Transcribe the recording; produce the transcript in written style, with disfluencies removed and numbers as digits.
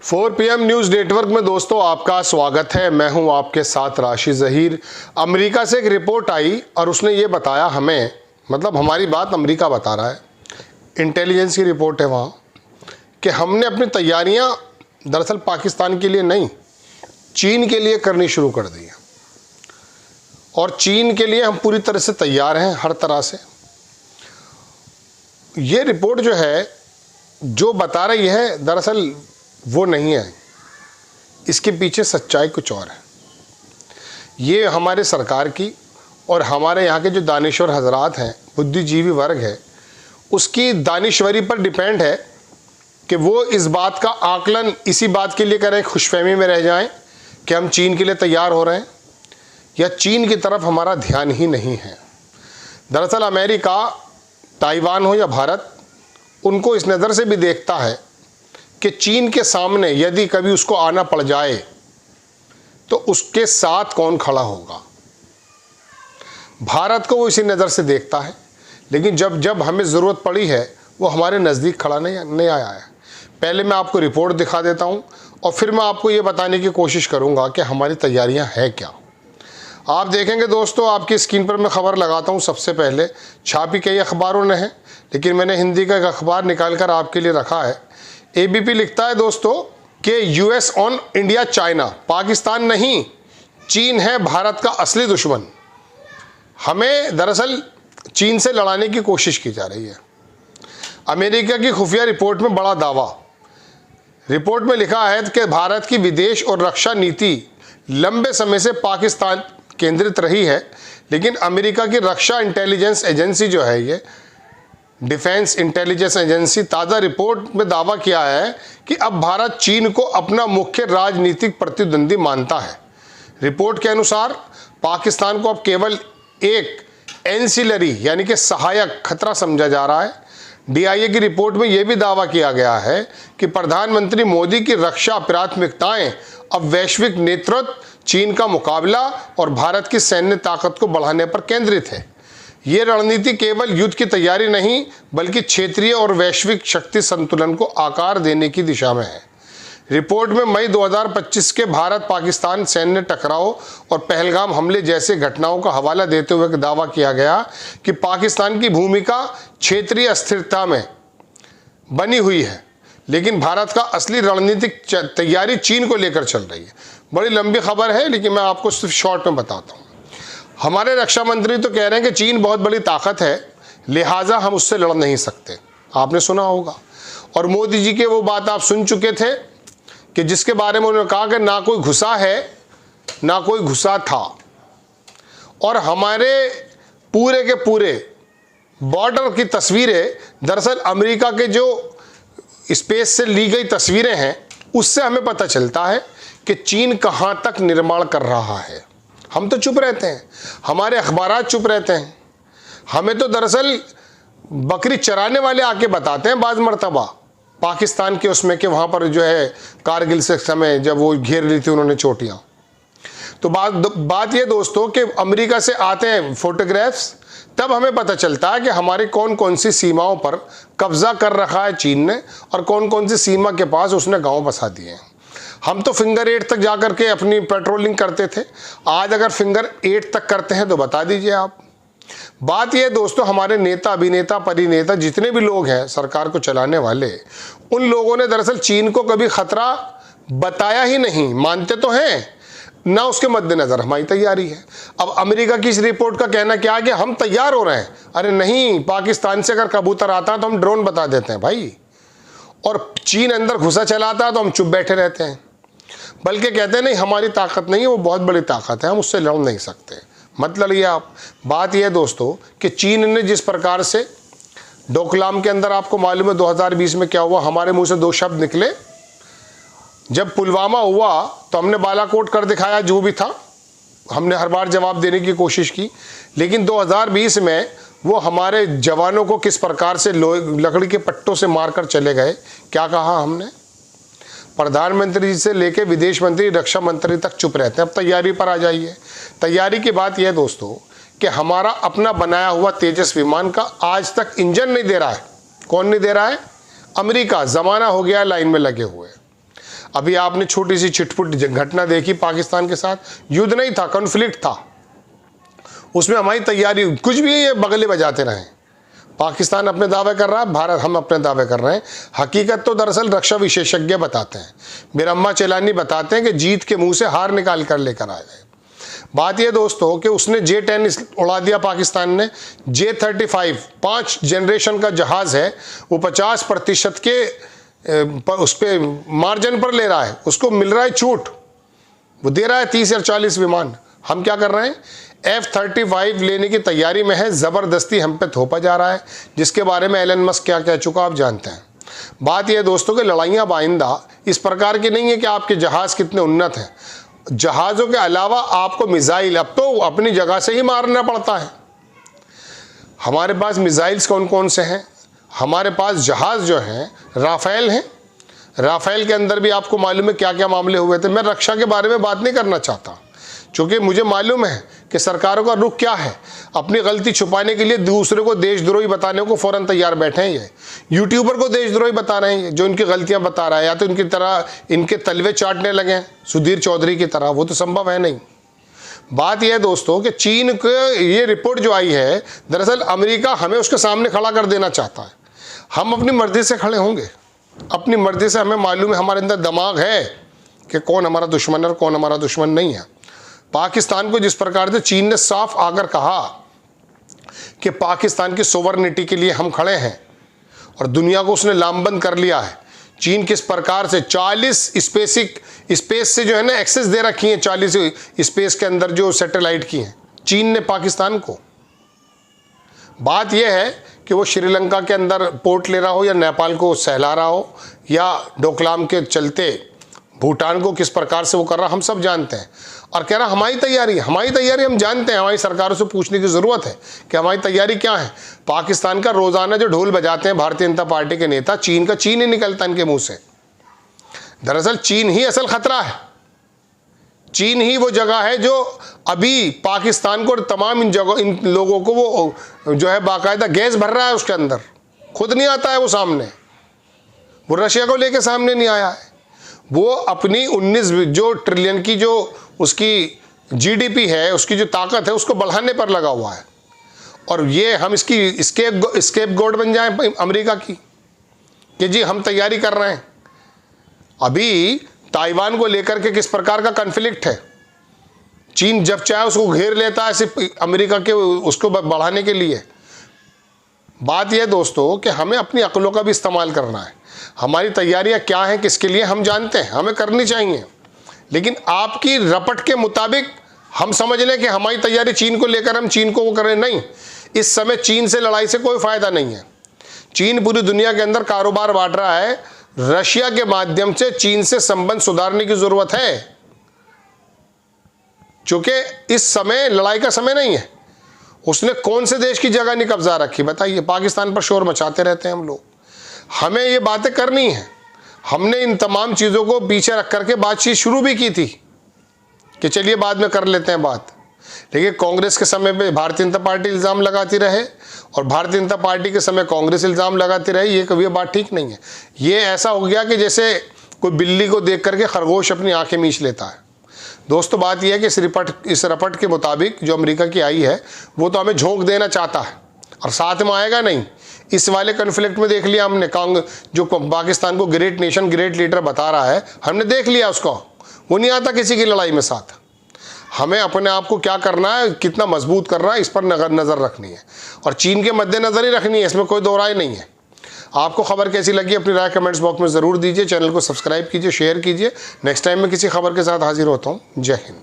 4 PM news network में दोस्तों आपका स्वागत है। मैं हूं आपके साथ राशि ज़हीर। अमेरिका से एक रिपोर्ट आई और उसने ये बताया हमें, मतलब हमारी बात अमेरिका बता रहा है, इंटेलिजेंस की रिपोर्ट है वहाँ, कि हमने अपनी तैयारियां दरअसल पाकिस्तान के लिए नहीं, चीन के लिए करनी शुरू कर दी है। और चीन के लिए हम पूरी तरह से तैयार हैं, हर तरह से। ये रिपोर्ट जो है, जो बता रही है, दरअसल वो नहीं है, इसके पीछे सच्चाई कुछ और है। ये हमारे सरकार की और हमारे यहाँ के जो दानिश्वर हजरात हैं, बुद्धिजीवी वर्ग है, उसकी दानिश्वरी पर डिपेंड है कि वो इस बात का आकलन इसी बात के लिए करें, खुशफहमी में रह जाएं कि हम चीन के लिए तैयार हो रहे हैं, या चीन की तरफ हमारा ध्यान ही नहीं है। दरअसल अमेरिका, ताइवान हो या भारत, उनको इस नज़र से भी देखता है कि चीन के सामने यदि कभी उसको आना पड़ जाए तो उसके साथ कौन खड़ा होगा। भारत को वो इसी नज़र से देखता है, लेकिन जब जब हमें ज़रूरत पड़ी है वो हमारे नज़दीक खड़ा नहीं आया है। पहले मैं आपको रिपोर्ट दिखा देता हूँ और फिर मैं आपको ये बताने की कोशिश करूँगा कि हमारी तैयारियाँ हैं क्या। आप देखेंगे दोस्तों, आपकी स्क्रीन पर मैं खबर लगाता हूँ। सबसे पहले छापी कई अखबारों ने है, लेकिन मैंने हिंदी का एक अखबार निकाल कर आपके लिए रखा है। एबीपी लिखता है दोस्तों कि US on India China, Pakistan नहीं, चीन है भारत का असली दुश्मन। हमें दरअसल चीन से लड़ाने की कोशिश की जा रही है। अमेरिका की खुफिया रिपोर्ट में बड़ा दावा। रिपोर्ट में लिखा है कि भारत की विदेश और रक्षा नीति लंबे समय से पाकिस्तान केंद्रित रही है, लेकिन अमेरिका की रक्षा इंटेलिजेंस एजेंसी जो है, ये डिफेंस इंटेलिजेंस एजेंसी, ताज़ा रिपोर्ट में दावा किया है कि अब भारत चीन को अपना मुख्य राजनीतिक प्रतिद्वंदी मानता है। रिपोर्ट के अनुसार पाकिस्तान को अब केवल एक एंसिलरी यानी कि सहायक खतरा समझा जा रहा है। डीआईए की रिपोर्ट में यह भी दावा किया गया है कि प्रधानमंत्री मोदी की रक्षा प्राथमिकताएं अब वैश्विक नेतृत्व, चीन का मुकाबला और भारत की सैन्य ताकत को बढ़ाने पर केंद्रित है। ये रणनीति केवल युद्ध की तैयारी नहीं, बल्कि क्षेत्रीय और वैश्विक शक्ति संतुलन को आकार देने की दिशा में है। रिपोर्ट में मई 2025 के भारत पाकिस्तान सैन्य टकराव और पहलगाम हमले जैसे घटनाओं का हवाला देते हुए दावा किया गया कि पाकिस्तान की भूमिका क्षेत्रीय अस्थिरता में बनी हुई है, लेकिन भारत का असली रणनीतिक तैयारी चीन को लेकर चल रही है। बड़ी लंबी खबर है, लेकिन मैं आपको सिर्फ शॉर्ट में बताता हूँ। हमारे रक्षा मंत्री तो कह रहे हैं कि चीन बहुत बड़ी ताकत है, लिहाजा हम उससे लड़ नहीं सकते। आपने सुना होगा, और मोदी जी के वो बात आप सुन चुके थे कि जिसके बारे में उन्होंने कहा कि ना कोई घुसा है ना कोई घुसा था। और हमारे पूरे के पूरे बॉर्डर की तस्वीरें, दरअसल अमेरिका के जो स्पेस से ली गई तस्वीरें हैं, उससे हमें पता चलता है कि चीन कहाँ तक निर्माण कर रहा है। हम तो चुप रहते हैं, हमारे अखबारात चुप रहते हैं। हमें तो दरअसल बकरी चराने वाले आके बताते हैं बाज़ मरतबा पाकिस्तान के उसमें कि वहाँ पर जो है कारगिल से समय जब वो घेर ली थी उन्होंने चोटियाँ। तो बात ये दोस्तों कि अमेरिका से आते हैं फोटोग्राफ्स, तब हमें पता चलता है कि हमारी कौन कौन सी सीमाओं पर कब्जा कर रखा है चीन ने, और कौन कौन सी सीमा के पास उसने गाँव बसा दिए हैं। हम तो फिंगर 8 तक जा कर के अपनी पेट्रोलिंग करते थे, आज अगर फिंगर 8 तक करते हैं तो बता दीजिए आप। बात यह दोस्तों, हमारे नेता, अभिनेता, परिनेता, जितने भी लोग हैं सरकार को चलाने वाले, उन लोगों ने दरअसल चीन को कभी खतरा बताया ही नहीं। मानते तो हैं ना, उसके मद्देनजर हमारी तैयारी है। अब अमेरिका की इस रिपोर्ट का कहना क्या है कि हम तैयार हो रहे हैं। अरे नहीं, पाकिस्तान से अगर कबूतर आता है तो हम ड्रोन बता देते हैं भाई, और चीन अंदर घुसा चलाता है तो हम चुप बैठे रहते हैं, बल्कि कहते हैं नहीं हमारी ताकत नहीं है, वो बहुत बड़ी ताकत है, हम उससे लड़ नहीं सकते। मत लड़िए आप। बात यह है दोस्तों कि चीन ने जिस प्रकार से डोकलाम के अंदर, आपको मालूम है 2020 में क्या हुआ, हमारे मुंह से 2 शब्द निकले। जब पुलवामा हुआ तो हमने बालाकोट कर दिखाया, जो भी था हमने हर बार जवाब देने की कोशिश की, लेकिन 2020 में वो हमारे जवानों को किस प्रकार से लकड़ी के पट्टों से मारकर चले गए। क्या कहा हमने? प्रधानमंत्री जी से लेके विदेश मंत्री, रक्षा मंत्री तक चुप रहते हैं। अब तैयारी पर आ जाइए। तैयारी की बात यह है दोस्तों कि हमारा अपना बनाया हुआ तेजस विमान का आज तक इंजन नहीं दे रहा है। कौन नहीं दे रहा है? अमेरिका। ज़माना हो गया लाइन में लगे हुए। अभी आपने छोटी सी छिटपुट घटना देखी पाकिस्तान के साथ, युद्ध नहीं था, कॉन्फ्लिक्ट था, उसमें हमारी तैयारी कुछ भी ये बगले बजाते रहे। पाकिस्तान अपने दावे कर रहा है, भारत हम अपने दावे कर रहे हैं। हकीकत तो दरअसल रक्षा विशेषज्ञ बताते हैं, मेरा अम्मा चेलानी बताते हैं कि जीत के मुंह से हार निकाल कर लेकर आ गए। बात यह दोस्तों कि उसने J-10 उड़ा दिया पाकिस्तान ने। J-35 5 जनरेशन का जहाज़ है, वो 50% के उस पर मार्जिन पर ले रहा है, उसको मिल रहा है छूट, वो दे रहा है 30 या 40 विमान। हम क्या कर रहे हैं, F-35 लेने की तैयारी में है, ज़बरदस्ती हम पे थोपा जा रहा है, जिसके बारे में एलन मस्क क्या कह चुका आप जानते हैं। बात यह दोस्तों कि लड़ाइयाँ बाइंदा इस प्रकार की नहीं है कि आपके जहाज़ कितने उन्नत हैं। जहाज़ों के अलावा आपको मिसाइल अब तो अपनी जगह से ही मारना पड़ता है। हमारे पास मिसाइल्स कौन कौन से हैं, हमारे पास जहाज़ जो हैं राफेल हैं। राफेल के अंदर भी आपको मालूम है क्या क्या मामले हुए थे। मैं रक्षा के बारे में बात नहीं करना चाहता, क्योंकि मुझे मालूम है कि सरकारों का रुख क्या है। अपनी गलती छुपाने के लिए दूसरे को देशद्रोही बताने को फ़ौरन तैयार बैठे हैं। ये यूट्यूबर को देशद्रोही बता रहे हैं, जो इनकी गलतियां बता रहा है, या तो इनकी तरह इनके तलवे चाटने लगे सुधीर चौधरी की तरह, वो तो संभव है नहीं। बात यह है दोस्तों कि चीन के ये रिपोर्ट जो आई है, दरअसल अमेरिका हमें उसके सामने खड़ा कर देना चाहता है। हम अपनी मर्जी से खड़े होंगे, अपनी मर्जी से। हमें मालूम है, हमारे अंदर दिमाग है कि कौन हमारा दुश्मन है और कौन हमारा दुश्मन नहीं है। पाकिस्तान को जिस प्रकार से चीन ने साफ आकर कहा कि पाकिस्तान की सोवरेनिटी के लिए हम खड़े हैं, और दुनिया को उसने लामबंद कर लिया है। चीन किस प्रकार से 40 स्पेस से जो है ना एक्सेस दे रखी है, 40 स्पेस के अंदर जो सैटेलाइट की हैं चीन ने पाकिस्तान को। बात यह है कि वो श्रीलंका के अंदर पोर्ट ले रहा हो, या नेपाल को सहला रहा हो, या डोकलाम के चलते भूटान को किस प्रकार से वो कर रहा, हम सब जानते हैं। और कह रहा हमारी तैयारी हम जानते हैं। हमारी सरकारों से पूछने की ज़रूरत है कि हमारी तैयारी क्या है। पाकिस्तान का रोज़ाना जो ढोल बजाते हैं भारतीय जनता पार्टी के नेता, चीन का चीन ही निकलता है इनके मुंह से। दरअसल चीन ही असल खतरा है। चीन ही वो जगह है जो अभी पाकिस्तान को और तमाम इन लोगों को वो जो है बाकायदा गैस भर रहा है उसके अंदर, खुद नहीं आता है वो सामने। वो रशिया को लेके सामने नहीं आया है। वो अपनी 19 जो ट्रिलियन की जो उसकी GDP है, उसकी जो ताकत है, उसको बढ़ाने पर लगा हुआ है। और ये हम इसकी स्केप गोड बन जाएं अमेरिका की कि जी हम तैयारी कर रहे हैं। अभी ताइवान को लेकर के किस प्रकार का कॉन्फ्लिक्ट है, चीन जब चाहे उसको घेर लेता है सिर्फ अमेरिका के उसको बढ़ाने के लिए। बात यह दोस्तों कि हमें अपनी अक्लों का भी इस्तेमाल करना है। हमारी तैयारियां क्या हैं, किसके लिए, हम जानते हैं, हमें करनी चाहिए। लेकिन आपकी रपट के मुताबिक हम समझ लें कि हमारी तैयारी चीन को लेकर हम चीन को वो करें, नहीं। इस समय चीन से लड़ाई से कोई फ़ायदा नहीं है। चीन पूरी दुनिया के अंदर कारोबार बांट रहा है। रशिया के माध्यम से चीन से संबंध सुधारने की ज़रूरत है, क्योंकि इस समय लड़ाई का समय नहीं है। उसने कौन से देश की जगह नहीं कब्जा रखी बताइए। पाकिस्तान पर शोर मचाते रहते हैं हम लोग। हमें ये बातें करनी है। हमने इन तमाम चीज़ों को पीछे रख करके बातचीत शुरू भी की थी कि चलिए बाद में कर लेते हैं बात। लेकिन कांग्रेस के समय पे भारतीय जनता पार्टी इल्ज़ाम लगाती रहे, और भारतीय जनता पार्टी के समय कांग्रेस इल्ज़ाम लगाती रही। ये कभी बात ठीक नहीं है। ये ऐसा हो गया कि जैसे कोई बिल्ली को देख करके खरगोश अपनी आंखें मींच लेता है। दोस्तों बात यह है कि इस रपट के मुताबिक जो अमेरिका की आई है, वो तो हमें झोंक देना चाहता है, और साथ में आएगा नहीं। इस वाले कन्फ्लिक्ट में देख लिया हमने, जो पाकिस्तान को ग्रेट नेशन, ग्रेट लीडर बता रहा है, हमने देख लिया उसको। वो नहीं आता किसी की लड़ाई में साथ। हमें अपने आप को क्या करना है, कितना मजबूत करना है, इस पर नज़र रखनी है, और चीन के मद्देनज़र ही रखनी है, इसमें कोई दो राय नहीं है। आपको खबर कैसी लगी अपनी राय कमेंट्स बॉक्स में ज़रूर दीजिए। चैनल को सब्सक्राइब कीजिए, शेयर कीजिए। नेक्स्ट टाइम मैं किसी खबर के साथ हाजिर होता हूँ। जय हिंद।